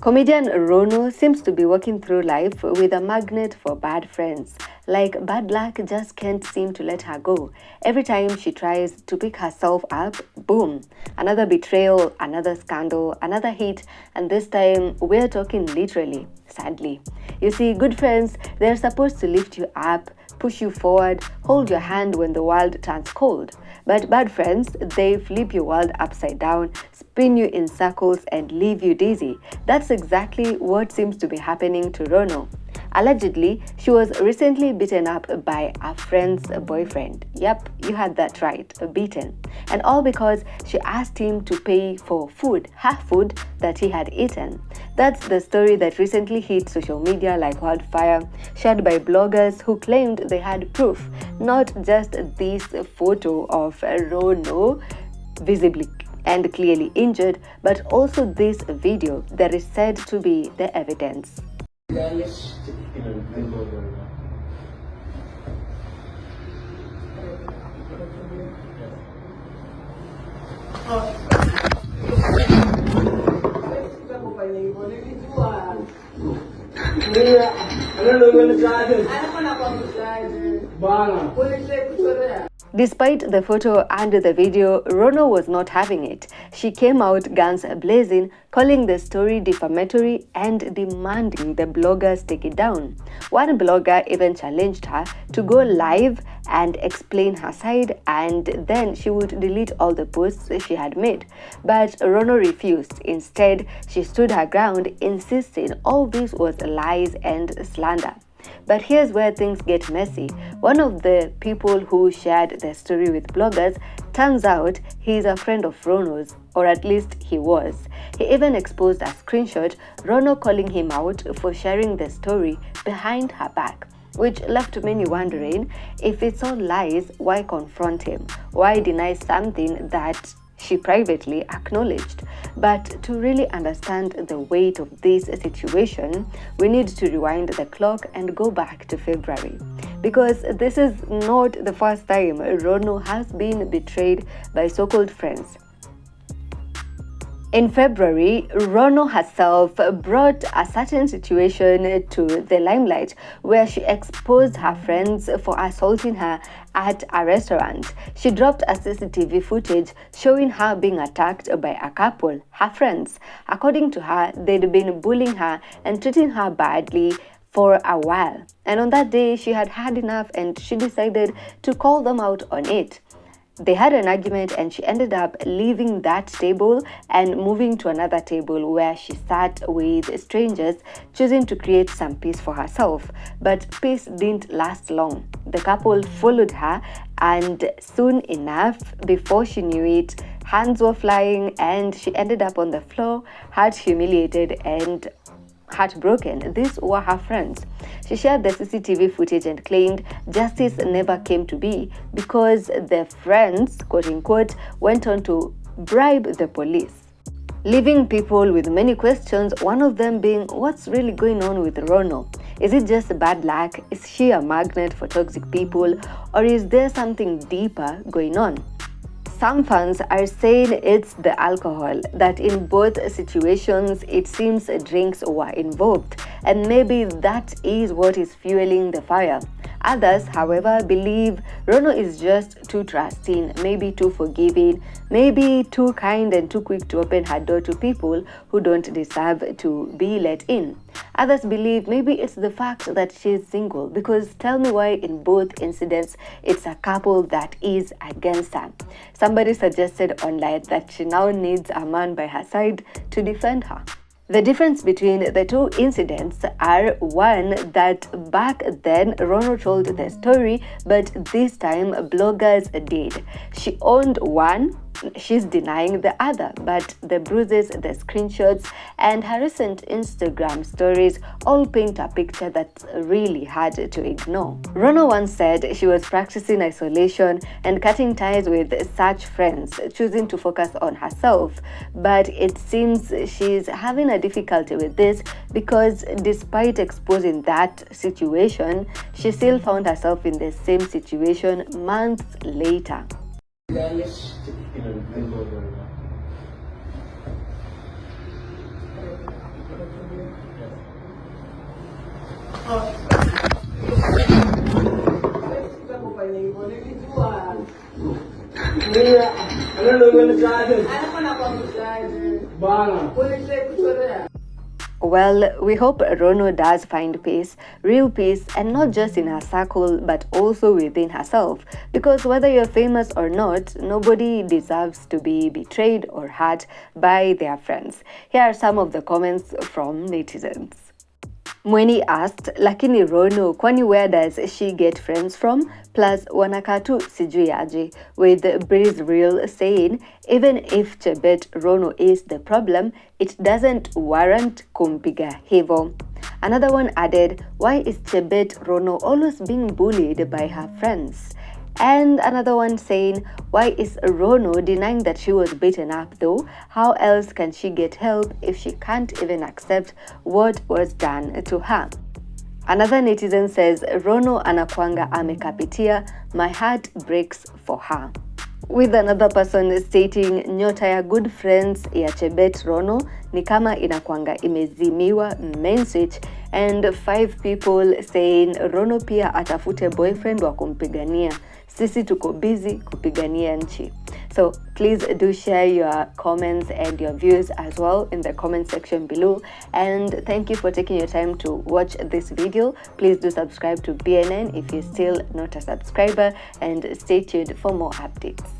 Comedian Rono seems to be walking through life with a magnet for bad friends. Like bad luck just can't seem to let her go. Every time she tries to pick herself up, boom, another betrayal, another scandal, another hit, and this time we're talking literally, sadly. You see, good friends, they're supposed to lift you up, push you forward, hold your hand when the world turns cold. But bad friends, they flip your world upside down, spin you in circles, and leave you dizzy. That's exactly what seems to be happening to Rono. Allegedly, she was recently beaten up by a friend's boyfriend. Yep, you had that right, beaten. And all because she asked him to pay for food, her food that he had eaten. That's the story that recently hit social media like wildfire, shared by bloggers who claimed they had proof, not just this photo of Rono visibly and clearly injured, but also this video that is said to be the evidence. Despite the photo and the video, Rono was not having it. She came out guns blazing, calling the story defamatory and demanding the bloggers take it down. One blogger even challenged her to go live and explain her side, and then she would delete all the posts she had made. But Rono refused. Instead, she stood her ground, insisting all this was lies and slander. But here's where things get messy. One of the people who shared the story with bloggers, turns out he's a friend of Rono's, or at least he was. He even exposed a screenshot, Rono calling him out for sharing the story behind her back, which left many wondering, if it's all lies, why confront him? Why deny something that she privately acknowledged? But to really understand the weight of this situation, we need to rewind the clock and go back to February. Because this is not the first time Rono has been betrayed by so-called friends. In February, Rono herself brought a certain situation to the limelight where she exposed her friends for assaulting her at a restaurant. She dropped a CCTV footage showing her being attacked by a couple, her friends. According to her, they'd been bullying her and treating her badly for a while. And on that day, she had had enough and she decided to call them out on it. They had an argument and she ended up leaving that table and moving to another table where she sat with strangers, choosing to create some peace for herself. But peace didn't last long. The couple followed her, and soon enough, before she knew it, hands were flying and she ended up on the floor, heart humiliated and heartbroken. These were her friends. She shared the CCTV footage and claimed justice never came to be because the friends, quote unquote, went on to bribe the police, leaving people with many questions, one of them being, what's really going on with Rono? Is it just bad luck? Is she a magnet for toxic people? Or is there something deeper going on? Some fans are saying it's the alcohol, that in both situations it seems drinks were involved, and maybe that is what is fueling the fire. Others, however, believe Rono is just too trusting, maybe too forgiving, maybe too kind and too quick to open her door to people who don't deserve to be let in. Others believe maybe it's the fact that she's single, because tell me why in both incidents it's a couple that is against her. Somebody suggested online that she now needs a man by her side to defend her. The difference between the two incidents are, one, that back then Rono told the story, but this time bloggers did. She owned one, she's denying the other, but the bruises, the screenshots, and her recent Instagram stories all paint a picture that's really hard to ignore. Rono once said she was practicing isolation and cutting ties with such friends, choosing to focus on herself, but it seems she's having a difficulty with this because despite exposing that situation, she still found herself in the same situation months later. Well, we hope Rono does find peace, real peace, and not just in her circle but also within herself. Because whether you're famous or not, nobody deserves to be betrayed or hurt by their friends. Here are some of the comments from netizens. Mweni asked, lakini Rono, kwani where does she get friends from? Plus, wanakatu sijui aje, with Breeze Real saying, even if Chebet Ronoh is the problem, it doesn't warrant kumpiga hivo. Another one added, why is Chebet Ronoh always being bullied by her friends? And another one saying, why is Rono denying that she was beaten up though? How else can she get help if she can't even accept what was done to her? Another netizen says, Rono anakwanga amekapitia, my heart breaks for her. With another person stating, nyota ya good friends ya Chebet Ronoh ni kama inakwanga imezimiwa main switch, and 5 people saying Rono pia atafute boyfriend wa kumpigania. Sisi tuko busy kupigania nchi. So please do share your comments and your views as well in the comment section below. And thank you for taking your time to watch this video. Please do subscribe to BNN if you're still not a subscriber, and stay tuned for more updates.